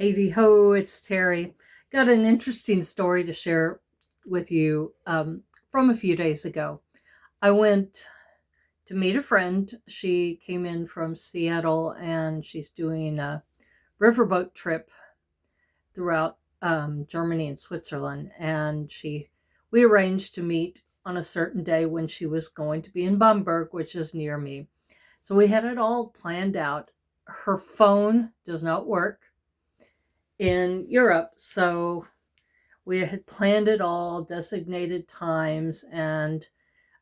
Hey ho, it's Terry. Got an interesting story to share with you from a few days ago. I went to meet a friend. She came in from Seattle and she's doing a riverboat trip throughout Germany and Switzerland. And we arranged to meet on a certain day when she was going to be in Bamberg, which is near me. So we had it all planned out. Her phone does not work in Europe, so we had planned it all, designated times, and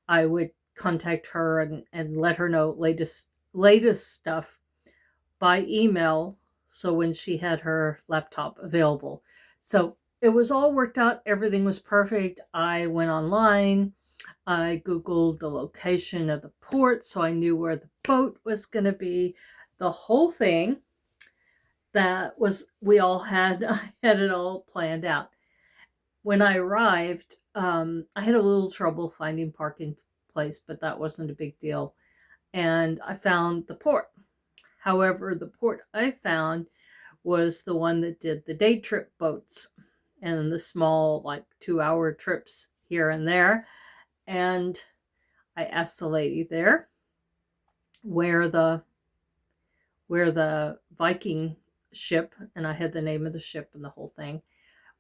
I would contact her and let her know latest stuff by email. So when she had her laptop available, so it was all worked out. Everything was perfect. I went online. I googled the location of the port, so I knew where the boat was going to be. The whole thing that was we all had I had it all planned out. When I arrived, I had a little trouble finding parking place, but that wasn't a big deal. And I found the port. However, the port I found was the one that did the day trip boats and the small, like 2 hour trips here and there. And I asked the lady there where the Viking ship, and I had the name of the ship and the whole thing,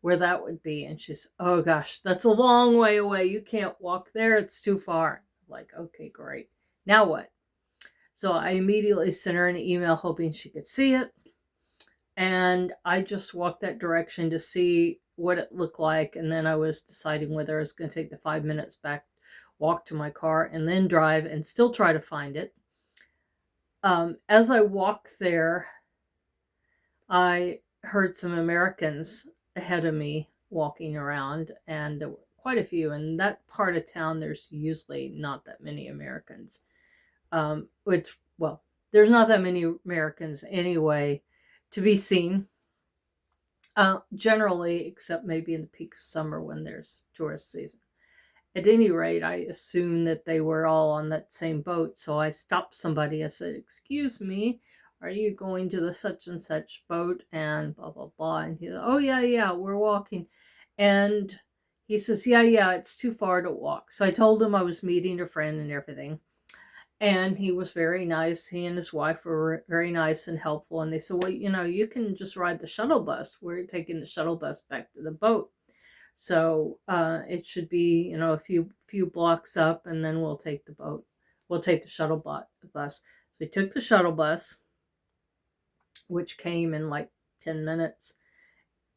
where that would be. And she's, oh gosh, that's a long way away. You can't walk there. It's too far. Like, okay, great. Now what? So I immediately sent her an email hoping she could see it. And I just walked that direction to see what it looked like. And then I was deciding whether I was going to take the 5 minutes back, walk to my car, and then drive and still try to find it. As I walked there, I heard some Americans ahead of me walking around, and there were quite a few. In that part of town, there's usually not that many Americans. Well, there's not that many Americans anyway to be seen. Generally, except maybe in the peak summer when there's tourist season. At any rate, I assumed that they were all on that same boat, so I stopped somebody. I said, "Excuse me, are you going to the such and such boat?" And blah, blah, blah. And he said, "Oh, yeah, yeah, we're walking." And he says, "Yeah, yeah, it's too far to walk." So I told him I was meeting a friend and everything. And he was very nice. He and his wife were very nice and helpful. And they said, "Well, you can just ride the shuttle bus. We're taking the shuttle bus back to the boat. So it should be, a few blocks up, and then we'll take the boat. We'll take the shuttle bus." So we took the shuttle bus, which came in like 10 minutes.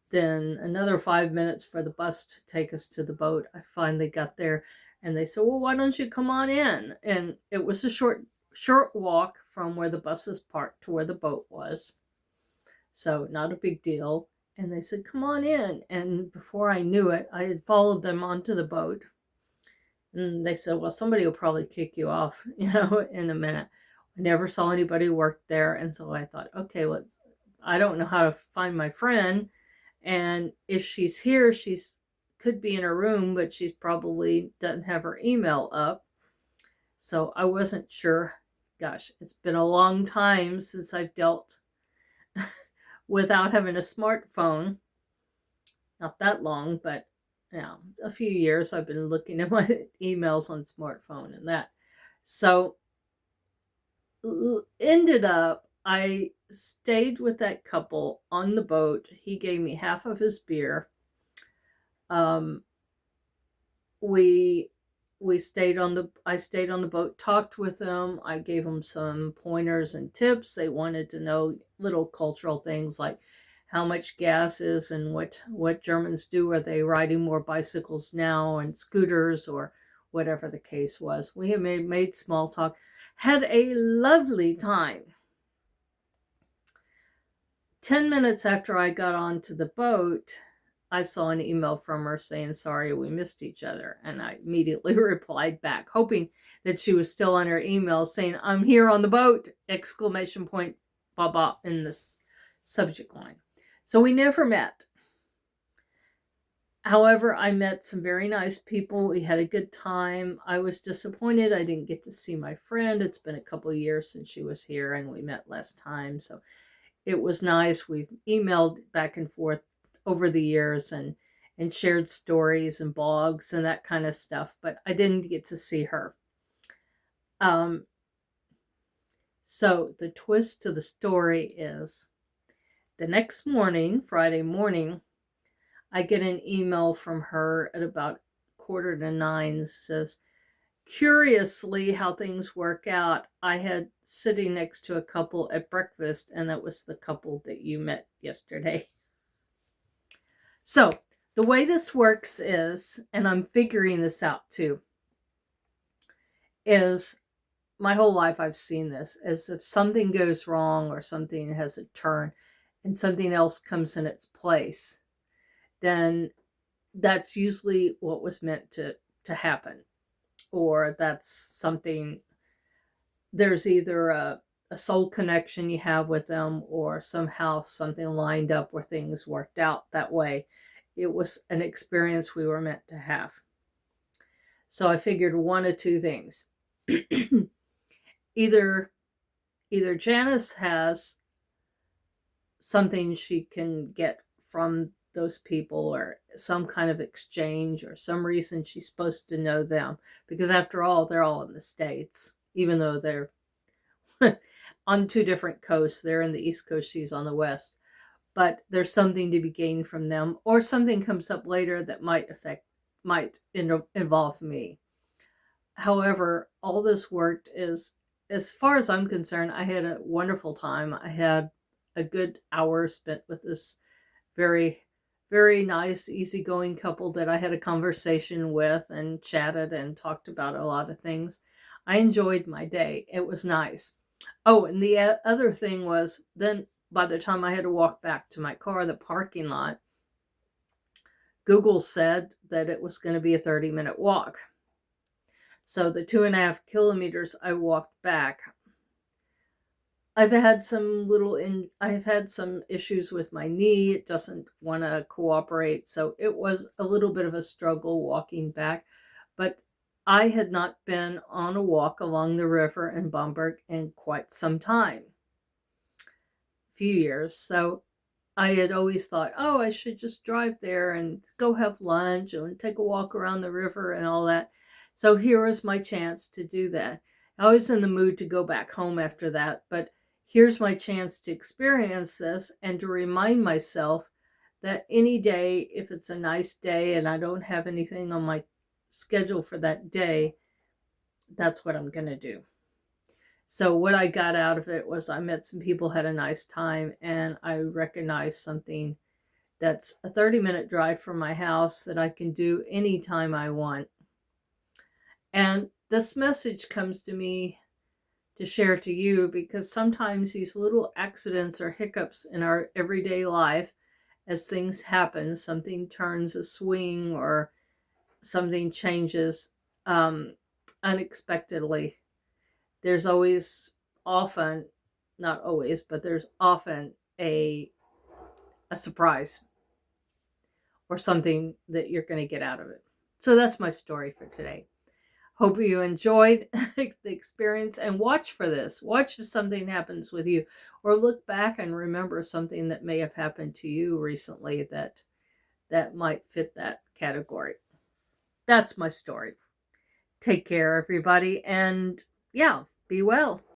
Then another 5 minutes for the bus to take us to the boat. I finally got there, and they said, "Well, why don't you come on in?" And it was a short walk from where the bus is parked to where the boat was. So not a big deal. And they said, "Come on in." And before I knew it, I had followed them onto the boat. And they said, "Well, somebody will probably kick you off, in a minute." I never saw anybody work there. And so I thought, okay, well, I don't know how to find my friend. And if she's here, she's could be in her room, but she's probably doesn't have her email up. So I wasn't sure. Gosh, it's been a long time since I've dealt without having a smartphone. Not that long, but a few years I've been looking at my emails on smartphone and that. So ended up, I stayed with that couple on the boat. He gave me half of his beer. Um, we I stayed on the boat, talked with them. I gave them some pointers and tips. They wanted to know little cultural things like how much gas is and what Germans do. Are they riding more bicycles now and scooters, or whatever the case was? We have made small talk, had a lovely time. 10 minutes after I got onto the boat, I saw an email from her saying, "Sorry, we missed each other." And I immediately replied back, hoping that she was still on her email, saying, "I'm here on the boat!" Exclamation point, blah, blah, in this subject line. So we never met. However, I met some very nice people. We had a good time. I was disappointed I didn't get to see my friend. It's been a couple of years since she was here, and we met last time. So it was nice. We've emailed back and forth over the years and shared stories and blogs and that kind of stuff, but I didn't get to see her. Um, so the twist to the story is the next morning, Friday morning, I get an email from her at about 8:45. It says, curiously how things work out, I had sitting next to a couple at breakfast, and that was the couple that you met yesterday. So the way this works is, and I'm figuring this out too, is my whole life I've seen this, as if something goes wrong or something has a turn and something else comes in its place, then that's usually what was meant to happen. Or that's something, there's either a soul connection you have with them, or somehow something lined up where things worked out that way. It was an experience we were meant to have. So I figured one of two things. either Janice has something she can get from those people, or some kind of exchange, or some reason she's supposed to know them, because after all, they're all in the States, even though they're on two different coasts. They're in the East Coast, she's on the West, but there's something to be gained from them, or something comes up later that might involve me. However, all this worked. Is, as far as I'm concerned, I had a wonderful time. I had a good hour spent with this very, very nice, easygoing couple that I had a conversation with and chatted and talked about a lot of things. I enjoyed my day. It was nice. Oh, and the other thing was, then by the time I had to walk back to my car, the parking lot, Google said that it was going to be a 30-minute walk. So the 2.5 kilometers I walked back, I have had some issues with my knee. It doesn't want to cooperate. So it was a little bit of a struggle walking back, but I had not been on a walk along the river in Bamberg in quite some time, a few years. So I had always thought, oh, I should just drive there and go have lunch and take a walk around the river and all that. So here was my chance to do that. I was in the mood to go back home after that, but here's my chance to experience this and to remind myself that any day, if it's a nice day and I don't have anything on my schedule for that day, that's what I'm going to do. So what I got out of it was I met some people, had a nice time, and I recognized something that's a 30-minute drive from my house that I can do anytime I want. And this message comes to me to share to you, because sometimes these little accidents or hiccups in our everyday life, as things happen, something turns a swing or something changes unexpectedly. There's often, not always, but there's often a surprise or something that you're going to get out of it. So that's my story for today. Hope you enjoyed the experience, and watch for this. Watch if something happens with you, or look back and remember something that may have happened to you recently that might fit that category. That's my story. Take care, everybody, and yeah, be well.